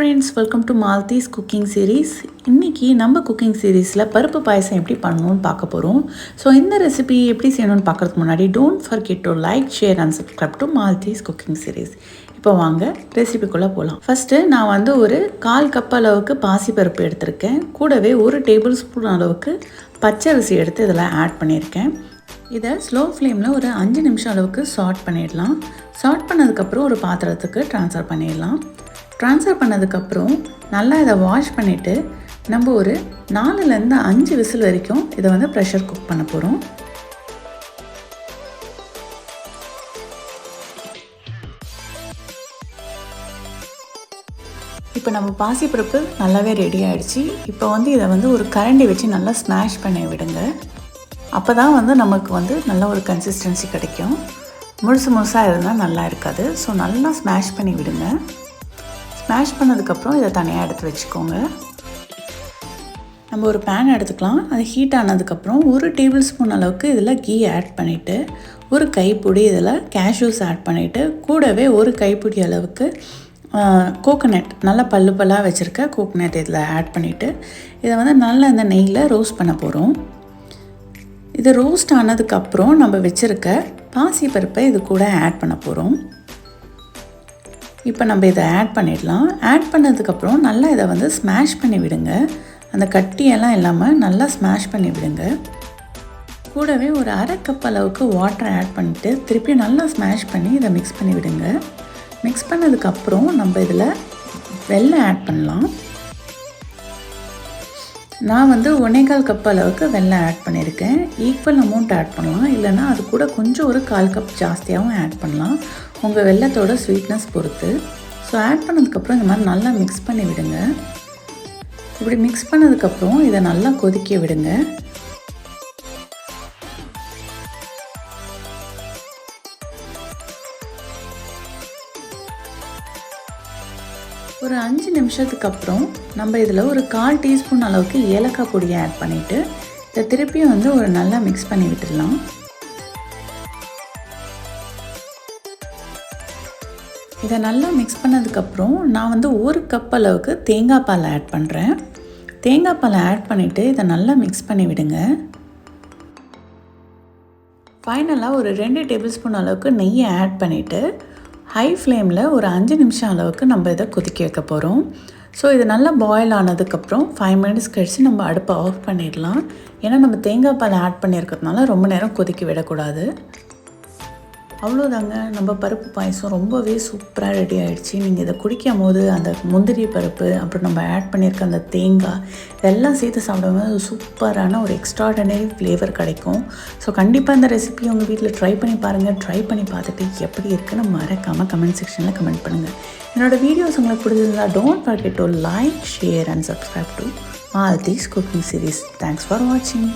friends, welcome to Maltese cooking series. இன்னைக்கு நம்ம cooking சீரீஸில் பருப்பு பாயசம் எப்படி பண்ணணும்னு பார்க்க போகிறோம். ஸோ இந்த ரெசிபி எப்படி செய்யணும்னு பார்க்குறதுக்கு முன்னாடி don't forget to like, share and subscribe to Maldives cooking series. இப்போ வாங்க ரெசிபிக்குள்ளே போகலாம். ஃபஸ்ட்டு நான் ஒரு 1/4 கப் அளவுக்கு பாசி பருப்பு எடுத்திருக்கேன். கூடவே 1 டேபிள் ஸ்பூன் அளவுக்கு பச்சரிசி எடுத்து இதில் ஆட் பண்ணியிருக்கேன். இதை ஸ்லோ ஃப்ளேமில் ஒரு 5 நிமிஷம் அளவுக்கு சாட் பண்ணிடலாம். சாட் பண்ணதுக்கப்புறம் ஒரு பாத்திரத்துக்கு ட்ரான்ஸ்ஃபர் பண்ணிடலாம். ட்ரான்ஸ்ஃபர் பண்ணதுக்கப்புறம் நல்லா இதை வாஷ் பண்ணிவிட்டு நம்ம ஒரு 4லேருந்து 5 விசில் வரைக்கும் இதை ப்ரெஷர் குக் பண்ண போகிறோம். இப்போ நம்ம பாசிப்பருப்பு நல்லாவே ரெடி ஆகிடுச்சு. இப்போ இதை ஒரு கரண்டி வச்சு நல்லா ஸ்மாஷ் பண்ணி விடுங்க. அப்போ தான் நமக்கு நல்ல ஒரு கன்சிஸ்டன்சி கிடைக்கும். முழுசாக இருந்தால் நல்லா இருக்காது. ஸோ நல்லா ஸ்மாஷ் பண்ணி விடுங்க. ஸ்மாஷ் பண்ணதுக்கப்புறம் இதை தனியாக எடுத்து வச்சுக்கோங்க. நம்ம ஒரு பேன் எடுத்துக்கலாம். அது ஹீட் ஆனதுக்கப்புறம் 1 டேபிள் ஸ்பூன் அளவுக்கு இதில் கீ ஆட் பண்ணிவிட்டு, ஒரு கைப்பிடி இதில் கேஷ்யூஸ் ஆட் பண்ணிவிட்டு, கூடவே ஒரு கைப்பிடி அளவுக்கு கோகோனட் நல்லா பல்லாக வச்சுருக்க கோகோனட் இதில் ஆட் பண்ணிவிட்டு இதை நல்லா இந்த நெய்யில் ரோஸ்ட் பண்ண போகிறோம். இது ரோஸ்ட் ஆனதுக்கப்புறம் நம்ம வச்சுருக்க பாசி பருப்பை இது கூட ஆட் பண்ண போகிறோம். இப்போ நம்ம இதை ஆட் பண்ணிடலாம். ஆட் பண்ணதுக்கப்புறம் நல்லா இதை ஸ்மாஷ் பண்ணி விடுங்க. அந்த கட்டியெல்லாம் இல்லாமல் நல்லா ஸ்மாஷ் பண்ணி விடுங்க. கூடவே ஒரு 1/2 கப் அளவுக்கு வாட்டர் ஆட் பண்ணிவிட்டு திருப்பி நல்லா ஸ்மாஷ் பண்ணி இதை மிக்ஸ் பண்ணி விடுங்க. மிக்ஸ் பண்ணதுக்கப்புறம் நம்ம இதில் வெல்லம் ஆட் பண்ணலாம். நான் 1/4 கப் அளவுக்கு வெல்லம் ஆட் பண்ணியிருக்கேன். ஈக்குவல் அமௌண்ட் ஆட் பண்ணலாம், இல்லைனா அது கூட கொஞ்சம் ஒரு 1/4 கப் ஜாஸ்தியாகவும் ஆட் பண்ணலாம், உங்கள் வெல்லத்தோட ஸ்வீட்னஸ் பொறுத்து. ஸோ ஆட் பண்ணதுக்கப்புறம் இந்த மாதிரி நல்லா மிக்ஸ் பண்ணி விடுங்க. இப்படி மிக்ஸ் பண்ணதுக்கப்புறம் இதை நல்லா கொதிக்க விடுங்க. ஒரு 5 நிமிஷத்துக்கு அப்புறம் நம்ம இதில் ஒரு 1/4 டீஸ்பூன் அளவுக்கு ஏலக்காய் பொடியை ஆட் பண்ணிவிட்டு இதை திருப்பியும் ஒரு நல்லா மிக்ஸ் பண்ணி விட்டுடலாம். இதை நல்லா மிக்ஸ் பண்ணதுக்கப்புறம் நான் 1 கப் அளவுக்கு தேங்காய் பால் ஆட் பண்ணுறேன். தேங்காய் பால் ஆட் பண்ணிவிட்டு இதை நல்லா மிக்ஸ் பண்ணி விடுங்க. ஃபைனலாக ஒரு 2 டேபிள் ஸ்பூன் அளவுக்கு நெய்யை ஆட் பண்ணிவிட்டு ஹை ஃப்ளேமில் ஒரு 5 நிமிஷம் அளவுக்கு நம்ம இதை கொதிக்க வைக்க போகிறோம். ஸோ இது நல்லா பாயில் ஆனதுக்கப்புறம் 5 மினிட்ஸ் கழித்து நம்ம அடுப்பை ஆஃப் பண்ணிடலாம். ஏன்னா நம்ம தேங்காய் பால் ஆட் பண்ணியிருக்கிறதுனால ரொம்ப நேரம் கொதிக்க விடக்கூடாது. அவ்வளோதாங்க, நம்ம பருப்பு பாயசம் ரொம்பவே சூப்பராக ரெடி ஆகிடுச்சு. நீங்கள் இதை குடிக்கும் போது அந்த முந்திரி பருப்பு, அப்புறம் நம்ம ஆட் பண்ணியிருக்க அந்த தேங்காய் இதெல்லாம் சேர்த்து சாப்பிடும்போது சூப்பரான ஒரு எக்ஸ்ட்ராடனரி ஃப்ளேவர் கிடைக்கும். ஸோ கண்டிப்பாக இந்த ரெசிபி உங்கள் வீட்டில் ட்ரை பண்ணி பாருங்கள். ட்ரை பண்ணி பார்த்துட்டு எப்படி இருக்குன்னு மறக்காமல் கமெண்ட் செக்ஷனில் கமெண்ட் பண்ணுங்கள். என்னோடய வீடியோஸ் உங்களுக்கு பிடிச்சிருந்தா don't forget to like, share and subscribe to Maldives cooking series. Thanks for வாட்சிங்.